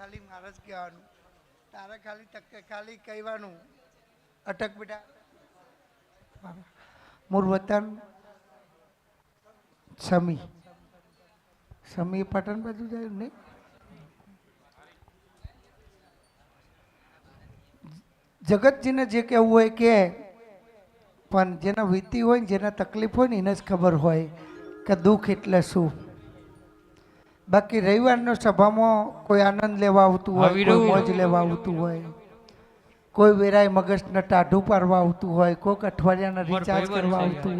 ખાલી મારે જ કહેવાનું, તારે ખાલી કહેવાનું. અટક બેટા. મૂળ વતન સમી. સમી પાટણ બાજુ જાય નહીં? જગતજીને જે કહેવું હોય કે, પણ જેના વીતી હોય ને જેના તકલીફ હોય ને એને જ ખબર હોય કે દુઃખ એટલે શું. બાકી રવિવારનો સભામાં કોઈ આનંદ લેવા આવતું હોય, કોઈ મોજ લેવા આવતું હોય, કોઈ વેરાય મગજને ટાઢું પાડવા આવતું હોય, કોઈક અઠવાડિયાના રિચાર્જ કરવા આવતું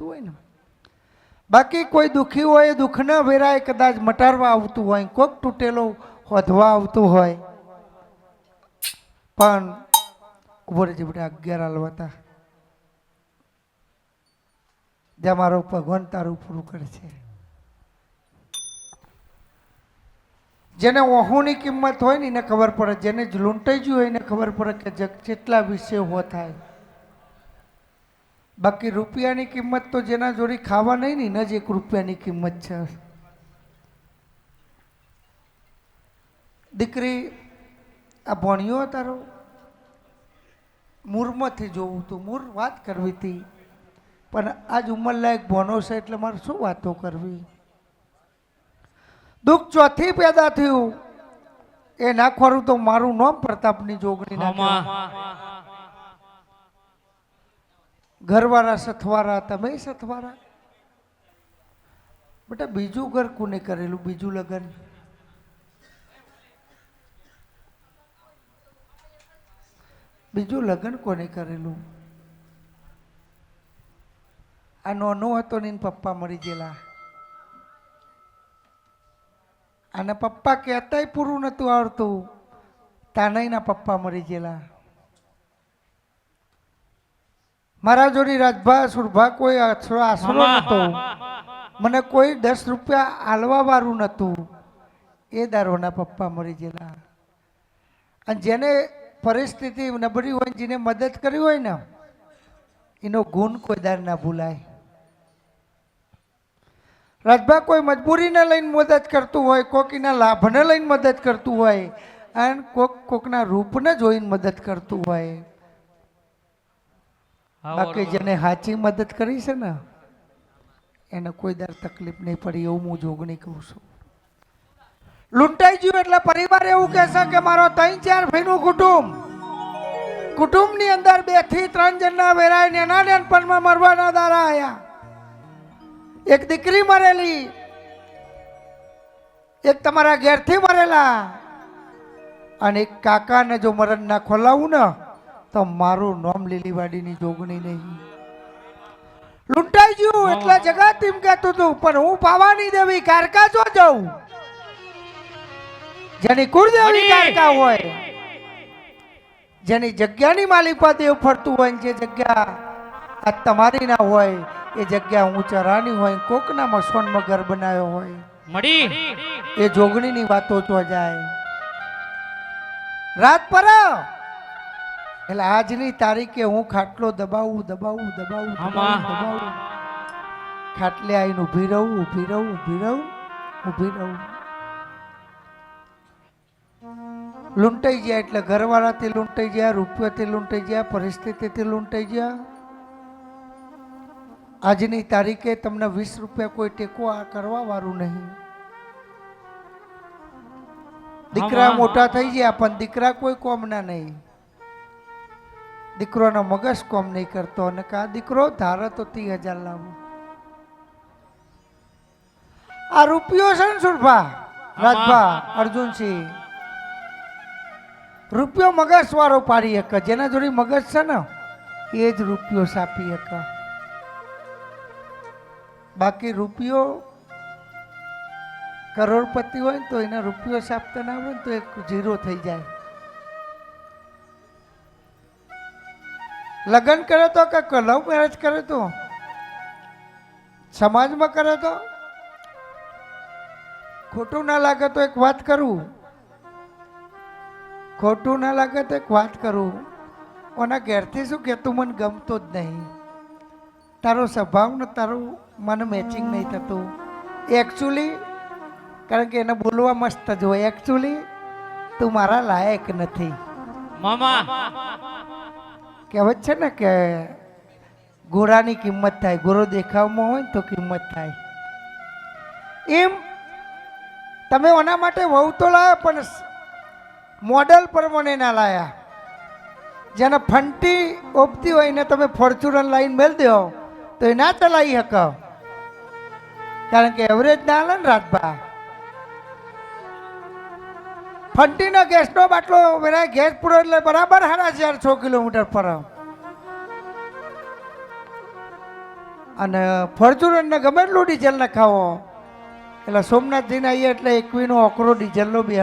હોય ને. બાકી કોઈ દુઃખી હોય દુઃખના વેરાય કદાચ મટાડવા આવતું હોય, કોઈક તૂટેલો હોધવા આવતું હોય. પણ ઉભો રહેજે બેટા, 11 હાલવાતા જ્યાં મારો ભગવાન તારું પૂરું કરે છે. જેને ઓહોની કિંમત હોય ને એને ખબર પડે, જેને જ લૂંટાઈ ગયું હોય એને ખબર પડે કે જગ જેટલા વિશે હો થાય. બાકી રૂપિયાની કિંમત તો જેના જોડે ખાવા નહીં ને એને જ 1 રૂપિયાની કિંમત છે. દીકરી આ ભણ્યો તારો મૂરમાંથી જોવું તું, મૂર વાત કરવી હતી, પણ આજ ઉંમરલાયક ભણો છે એટલે મારે શું વાતો કરવી. દુઃખ ચોથી પેદા થયું એ નાખવાનું તો મારું નામ પ્રતાપની જોગણી નાખ્યું. ઘરવાળા સથવારા, તમે સથવારા. બેટા બીજું ઘર કોને કરેલું, બીજું લગ્ન? બીજું લગ્ન કોને કરેલું? આ નાનો હતો ને પપ્પા મરી ગયેલા. અને પપ્પા કહેતાય પૂરું નતું આવડતું, તાનયના પપ્પા મરી ગયેલા. મારા જોડી રાજભા સુરભા કોઈ આશરો નતો, મને કોઈ 10 રૂપિયા આલવા વાળું નતું. એ દારોના પપ્પા મરી ગયેલા. અને જેને પરિસ્થિતિ નબળી હોય, જેને મદદ કરી હોય ને એનો ગુણ કોઈ દાર ના ભૂલાય. રાજભા કોઈ મજબૂરીને લઈને મદદ કરતું હોય, કોક એના લાભને લઈને મદદ કરતું હોય, અને કોકના રૂપને જોઈને મદદ કરતું હોય. બાકી જેને સાચી મદદ કરી છે ને એને કોઈ દર તકલીફ નહીં પડી, એવું હું જોગણી કહું છું. લૂંટાઈ ગયું એટલે પરિવાર એવું કહેશે કે મારો 3-4 ભાઈનું કુટુંબની અંદર 2 થી 3 જણના વેરાય નાના નાનપણમાં મરવાના દારા આયા. એક દીકરી મરેલી, એક તમારા ઘેરથી મરેલા, અને એક કાકાને જો મરણ ના ખોલાવું ને તો મારું નામ લીલીવાડીની જોગણી નહીં. લૂંટાઈ ગયું એટલે જગત એમ કહેતું હતું, પણ હું પાવાની દેવી કારકા જો જાઉં. જેની કુળદેવી કારકા હોય, જેની જગ્યાની માલિપા દેવ ફરતું હોય, જે જગ્યા આ તમારી ના હોય એ જગ્યા ઊંચરાની હોય, કોકના મસોનમાં ઘર બનાવ્યો હોય, મળી એ જોગણીની વાતો તો જાય. રાત પર એટલે આજની તારીખે હું ખાટલો દબાવું, ખાટલે આવીને ઊભી રહું. લૂંટાઈ ગયા એટલે ઘરવાળાથી લૂંટાઈ ગયા, રૂપિયાથી લૂંટાઈ ગયા, પરિસ્થિતિથી લૂંટાઈ ગયા. આજની તારીખે તમને 20 રૂપિયા કોઈ ટેકો કરવા વાળું નહીં. દીકરા મોટા થઈ ગયા પણ દીકરા કોઈ કોમના નહીં. દીકરોનો મગજ કોમ નહીં કરતો, અને કા દીકરો ધારે તો 30,000 લાવો. આ રૂપિયો છે ને સુરભા, રાજભા, અર્જુનસિંહ, રૂપિયો મગજ વાળો પાડી શકે. જેના જોડે મગજ છે ને એ જ રૂપિયો સાપી શકે. બાકી રૂપિયો કરોડપતિ હોય ને તો એને રૂપિયો સાપતા ના આવડે ને તો એક 0 થઈ જાય. લગ્ન કરે તો કે લવ મેરેજ કરે તો સમાજમાં કરે તો ખોટું ના લાગે તો એક વાત કરું, ઓના ઘેરથી શું કે તું મને ગમતો જ નહીં, તારો સ્વભાવ ને તારું મને મેચિંગ નહીં થતું. એકચ્યુઅલી કારણ કે એને બોલવા મસ્ત જ હોય. એકચ્યુઅલી તું મારા લાયક નથી મામા. કહેવત છે ને કે ગોરાની કિંમત થાય, ગોરો દેખાવમાં હોય ને તો કિંમત થાય. એમ તમે એના માટે વહુ તો લાયા પણ મોડલ પ્રમાણે ના લાયા. જેને ફંટી ઓપતી હોય ને તમે ફોર્ચ્યુનર લાઈન મેળ દો તો એ ના ચલાવી શકો, કારણ કે એવરેજ ના હાલે ને રાજભા. ફંટીનો ગેસનો બાટલો વેરાય ગેસ પૂરો એટલે બરાબર 450 કિલોમીટર પર. અને ફોર્ચ્યુનરને ગમે એટલું ડીઝલ નખાવો એટલે સોમનાથ જઈને આવીએ એટલે 21નો ઓકરો ડીઝલનો બે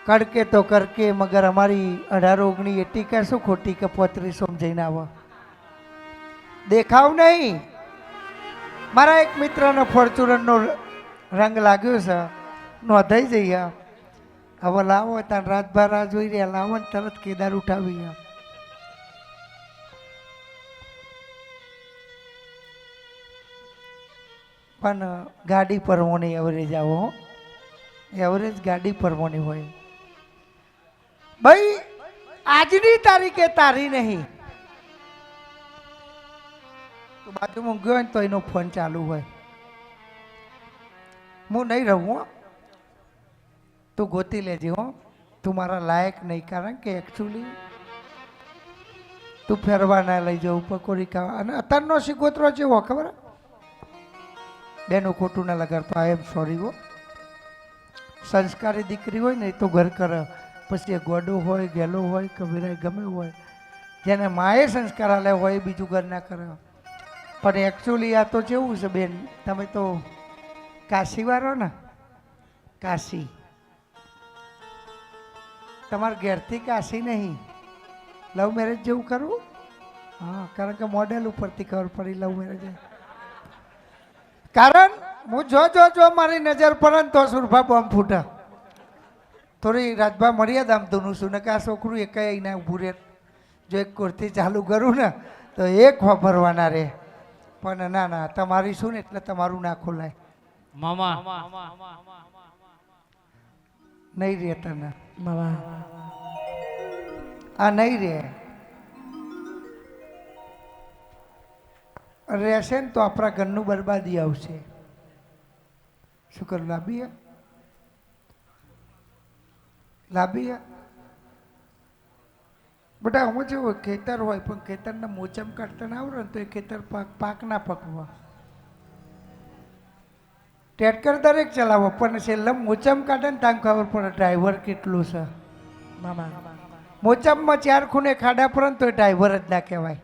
કડકે તો કરકે મગર અમારી 18-19 એટીકા શું ખોટી કે 35 જઈને આવો. દેખાવ નહીં. મારા એક મિત્રનો ફોર્ચ્યુનરનો રંગ લાગ્યો છે, નોંધાઈ જઈએ. હવે લાવો ત્યાં રાતભર રાહ જોઈ રહ્યા, લાવો ને તરત કેદાર ઉઠાવી. પણ ગાડી પરવાની એવરેજ આવો, એવરેજ ગાડી પરવાની હોય. ભાઈ આજની તારીખે તારી નહીં. તો બાજુમાં ગયો ને તો એનો ફોન ચાલુ હોય. હું નહીં રહું, તું ગોતી લેજે હો, તું મારા લાયક નહીં. કારણ કે એકચ્યુઅલી તું ફેરવા ના લઈ જાઉં, પકોડી ખાવા. અને અત્યારનો શીખોતરો જેવો ખબર, બેનું ખોટું ના લગાડતો. આઈ એમ સોરી હો. સંસ્કારી દીકરી હોય ને એ તો ઘર કરે, પછી એ ગોડો હોય, ગેલો હોય કે વિરાય ગમે હોય, જેને માએ સંસ્કાર આલે હોય એ બીજું ઘર ના કરે. પણ એકચ્યુઅલી આ તો કેવું છે બેન, તમે તો કાશીવાળો ને, કાશી તમારા ઘેરથી કાશી નહીં. લવ મેરેજ જેવું કરવું? હા, કારણ કે મોડેલ ઉપરથી ખબર પડી લવ મેરેજ. કારણ હું જો મારી નજર પડે ને તો સુરભા બોમ્બ ફૂટા. થોડી રાજભા મર્યાદામાં ધૂનું છું ને કે આ છોકરું એક ના ઊભું રહે. જો એક કુર્તી ચાલુ કરું ને તો એક વાપરવાના રહે. પણ ના તમારી શું ને એટલે તમારું ના ખોલાય. મામા નહીં રે તને મામા, આ નહીં રે. રહેશે ને તો આપણા ઘરનું બરબાદી આવશે. શું કરું? લાંબી બેટા હું જેવું ખેતર હોય પણ ખેતરના મોચમ કાઢતા ના આવડે ને તો એ ખેતર પાક ના પકવા. ટ્રેક્ટર દરેક ચલાવો પણ છેલ્લે મોચમ કાઢે ને ત્યાં ખબર પડે ડ્રાઈવર કેટલું છે. મામા મોચમમાં 4 ખૂણે ખાડા પડે ને તો એ ડ્રાઈવર જ ના કહેવાય.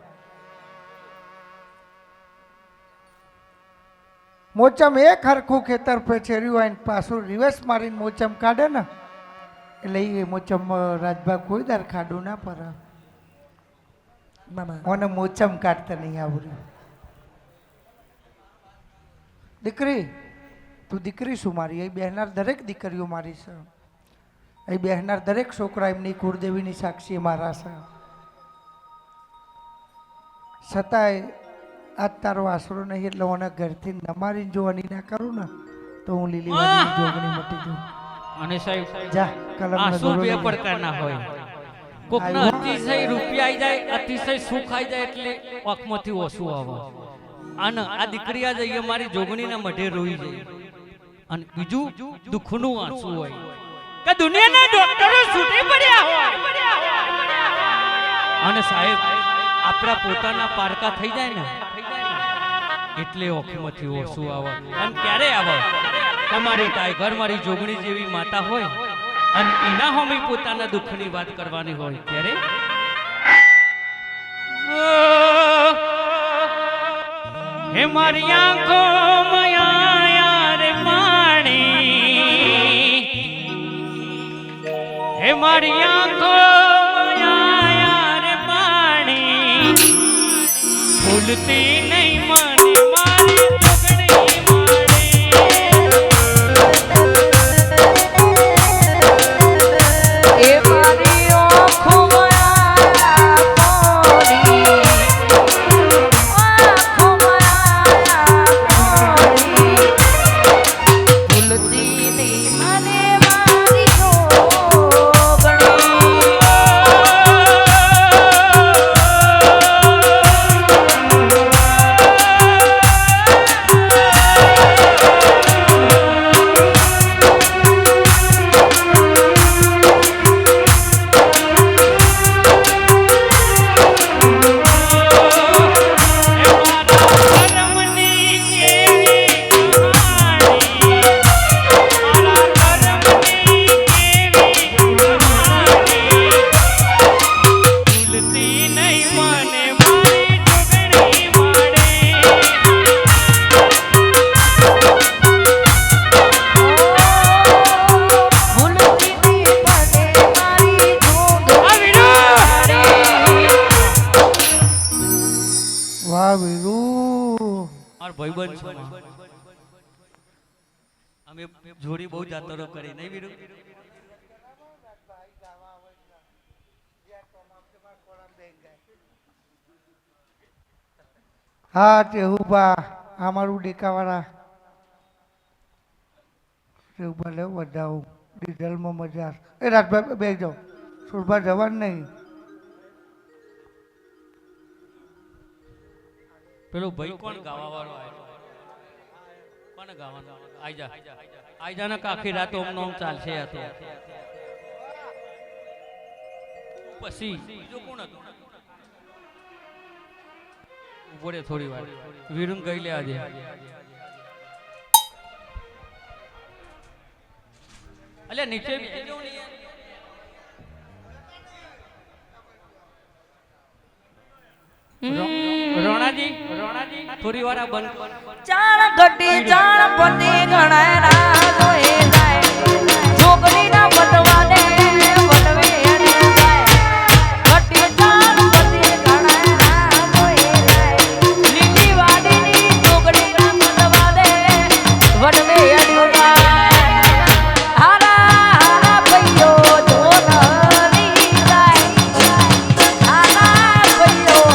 મોચમ એક હરખું ખેતર પેચેર્યું હોય ને પાછું રિવર્સ મારીને મોચમ કાઢે ને એટલે એ મોચમ રાજભાગ કોઈ દર ખાડું ના પડે. મને મોચમ કાઢતા નહીં આવડ્યું. દીકરી તું દીકરી શું મારી? એ બહેનાર દરેક દીકરીઓ મારી છે. એ બહેનાર દરેક છોકરા એમની કુળદેવીની સાક્ષી મારા છે. છતાંય આજ તારો આશરો નહીં એટલે મને ઘરથી નમારી જોવાની ના કરું ને તો હું લીલી વાળી જોગણી મટી જાઉં. અને સાહેબ જા કલમ આંસુ બે પ્રકારના હોય. કોકના અતિશય રૂપિયા આવી જાય, અતિશય સુખ આવી જાય એટલે આંખમાંથી ઓછું આવે. અને આ દીકરી આ જઈએ મારી જોગણીના મઢે રોઈ જાય. અને બીજું દુઃખનું આંસુ હોય કે દુનિયાના ડોક્ટરો છૂટી પડ્યા હોય. અને સાહેબ આપણા પોતાના પારકા થઈ જાય ને એટલે ઓખમાંથી ઓછું આવે. અને ક્યારે આવે? તમારી ટાઈગર મારી જોગણી જેવી માતા હોય અને એના હોમી પોતાના દુઃખની વાત કરવાની હોય ત્યારે હે મારી આંખો મયા રે પાણી, હે મારી આંખો મયા રે પાણી, ભૂલતી નહીં મને મારી જોગણી મારી. એ મારી આંખો મયા પોરી, આંખો મયા ભાઈબંધ છો અમે જોડી બહુ જાતરો કરી નહીં વીરુ હા ટેહુબા અમારું ડેકાવાળા ટેહુબા લે વધાવું ડીઝલમાં મજા એ રાજભાઈ બે જાઓ સુરભા જવાનું નહીં પેલો ભાઈ કોણ ગાવા વાળો કોણ ગાવાનો આઈ જા ને આખી રાત ઓમ નોમ ચાલશે આ તો પછી બીજો કોણ હતો ઉભો રે થોડી વાર વીરુન ગઈ લે આજે અલ્યા નીચે બેસી જાઓ ને રોણાજી થોડી વાર બંધ ચાણ ગટી ચાણ પતિ ગણાય ના જોઈ જાય છોકરી ના બટવા દે બટવે એને જાય ગટી ચાણ પતિ ગણાય ના જોઈ જાય લીલી વાડીની છોકરી ના બટવા દે બટવે એને જાય હારા હારા પૈયો જોનલી જાય હારા પૈયો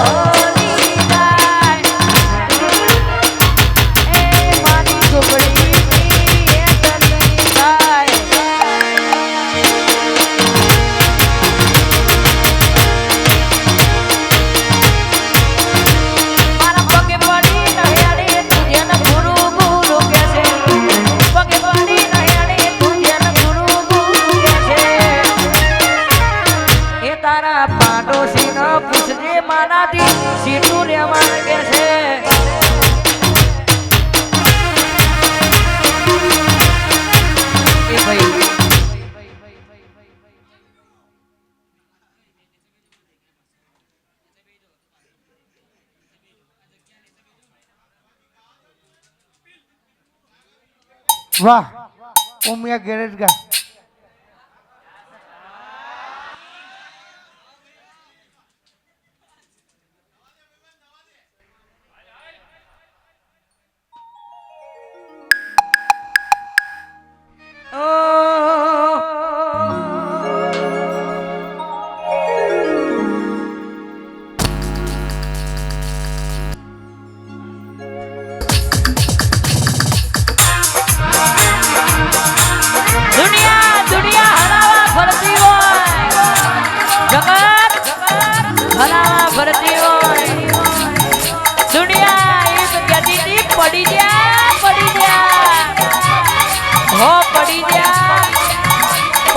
વાહ ઉમિયા ગેરેજ ગા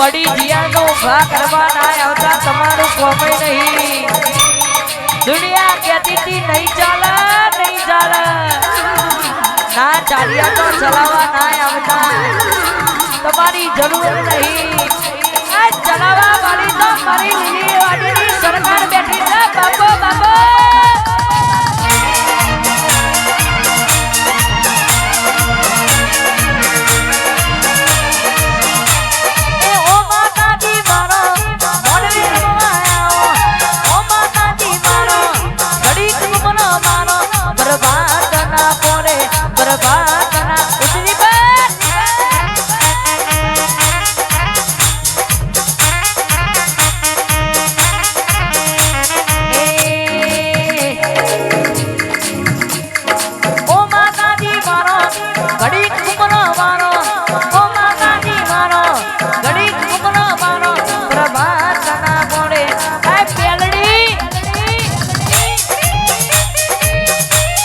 પડી જીયા તો ઉભા કરવા ના આવતા તમારું કોમે નહીં દુનિયા કહેતી હતી નહીં ચાલે ના ચાલ્યા તો ચલાવવા ના આવતા તમારી જરૂર નહીં આ ચલાવવા વાળી તો મારી લીલી વાડીની સરકાર બેઠી છે બાપો બાપો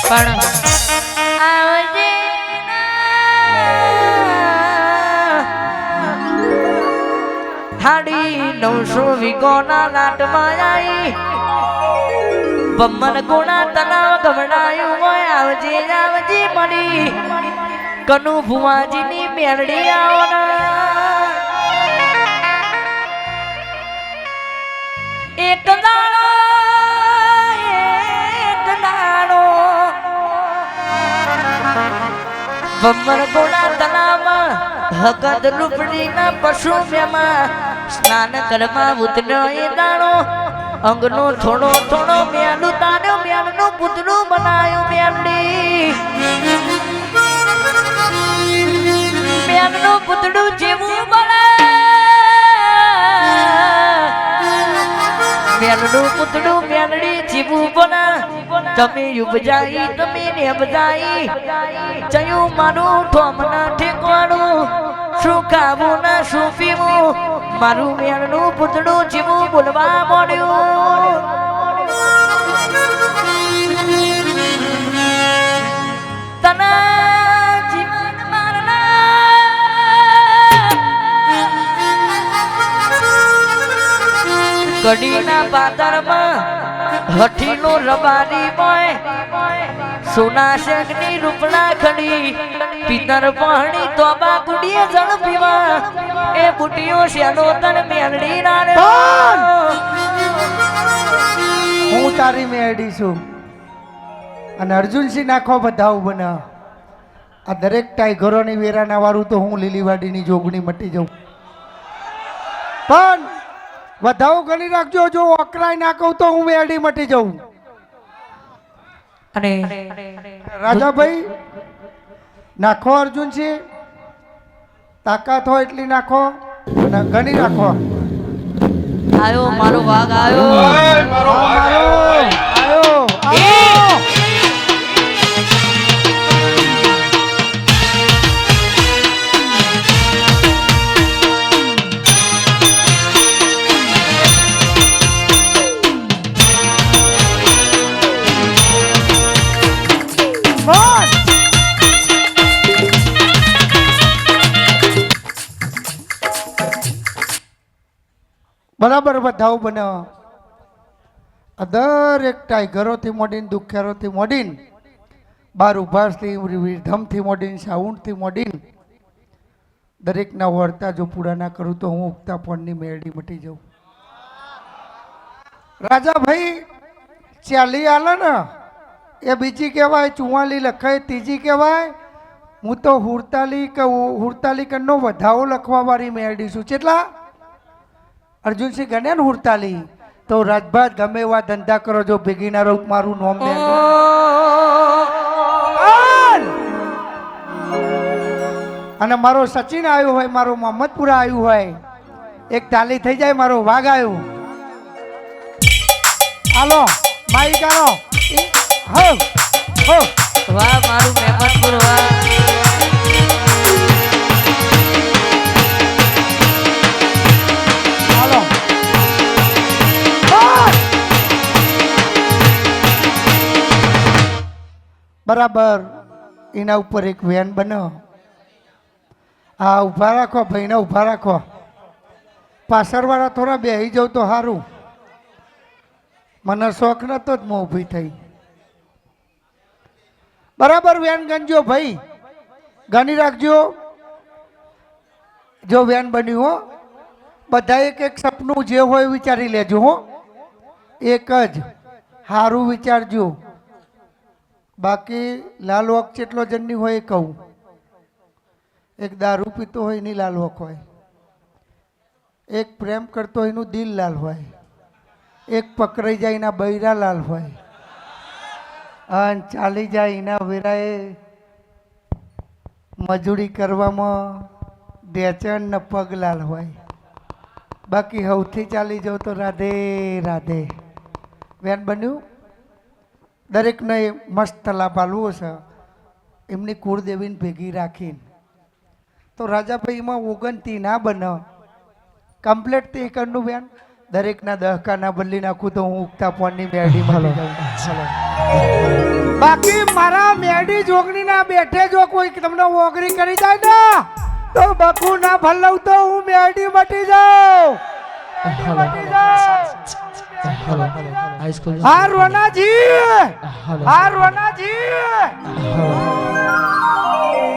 પણ આવજે હાડી 900 વીઘોના લાટમાં આવી બમ્મન ગુણા તલાવ ગમડાયું હોય આવજે મળી કનુ ભુવાજીની મેરડી આવો એક દાડો બમ્મર ગોળા તલાવમાં હગદ રૂપડીના પશુ મેમાં સ્નાન કરવા ઉતર્યો એ દાણો અંગનો થોડો મેલું તાર્યો મેણનું પૂતળું બનાયું મેણની મેણનું પૂતળું જેવું બને મેણનું પૂતળું મેણની જેવું બને તમે યુબજાઈ તમે નેબજાઈ ચયું મારું ઠોમના ઠેકવાનું શું ખાવું ને શું પીવું મારું મેણનું પૂતળું જેવું બોલવા મળ્યું તના જીવન મારના કડીના પાદરમાં હઠીનો રબારી મોય સોના શેકની રૂપના ખડી પિતર પહણી તોબા ગુડીએ જળ પીવા એ બુટીઓ શેનો તન મેરડી નાને હું તારી મેળી છું અને અર્જુનસિંહ નાખો બધાવ બને આ દરેક ટાઈગરોની વેરાના વાળું તો હું લીલીવાડીની જોગણી મટી જાઉં પણ વધાવ ગણી રાખજો જો અકરાઈ ના કહું તો હું મેળી મટી જાઉં અને રાજાભાઈ નાખો અર્જુનસિંહ તાકાત હોય એટલી નાખો અને ગણી રાખો આયો મારો વાઘ આયો આયો બરાબર બધાઓ બને દરેક ટાઈગરોથી મોડીને દુખેરોથી મોડીને બાર ઉભાસથી વિરધમથી મોડીને સાઉન્ડથી મોડીને દરેકના વળતા જો પૂરા ના કરું તો હું ઉગતા પણની મેળી મટી જાઉં રાજાભાઈ ચાલી આલે ને એ બીજી કહેવાય 44 લખાય ત્રીજી કહેવાય હું તો હુડતાલી કનો વધાવો લખવા વાળી મેળી છું કેટલા અર્જુનસિંહ ગણે ને હુડતાલી તો રાજભાત ગમે એવા ધંધા કરો જો ભેગી ના રહું મારું નોમ લે અને મારો સચિન આવ્યો હોય મારો મોહમ્મદપુરા આવ્યું હોય એક તાલી થઈ જાય મારો વાઘ આવ્યો હાલો માઈ કાનો હો હો વાહ મારું મહેમદપુર વાહ બરાબર એના ઉપર એક વેન બનો હા ઊભા રાખો ભાઈને ઊભા રાખો પાછળવાળા થોડા બેસી જાવ તો સારું મને શોખ નતો જ હું ઊભી થઈ બરાબર વેન ગણજો ભાઈ ગણી રાખજો જો વેન બન્યું હો બધા એક એક સપનું જે હોય વિચારી લેજો હો એક જ સારું વિચારજો બાકી લાલવક જેટલો જણની હોય એ કહું એક દારૂ પીતો હોય એની લાલવક હોય એક પ્રેમ કરતો હોય એનું દિલ લાલ હોય એક પકડાઈ જાય એના બૈરા લાલ હોય અને ચાલી જાય એના વેરાએ મજૂરી કરવામાં દેચણ ને પગ લાલ હોય બાકી સૌથી ચાલી જાવ તો રાધે રાધે વેન બન્યું દરેકને મસ્ત લાભ આલવો છે એમની કુળદેવીને ભેગી રાખીને તો રાજાભાઈમાં ઓગણતી ના બને કમ્પ્લેટ તે એકરનું બેન દરેકના દહકાના બદલી નાખું તો હું ઉગતા પોનની મેડી મળી જાઉં બાકી મારા મેડી જોગણીના બેઠે જો કોઈ તમને ઓગરી કરી જાય ને તો બકુ ના ભલવ તો હું મેડી મટી જાઉં હા રોનાજી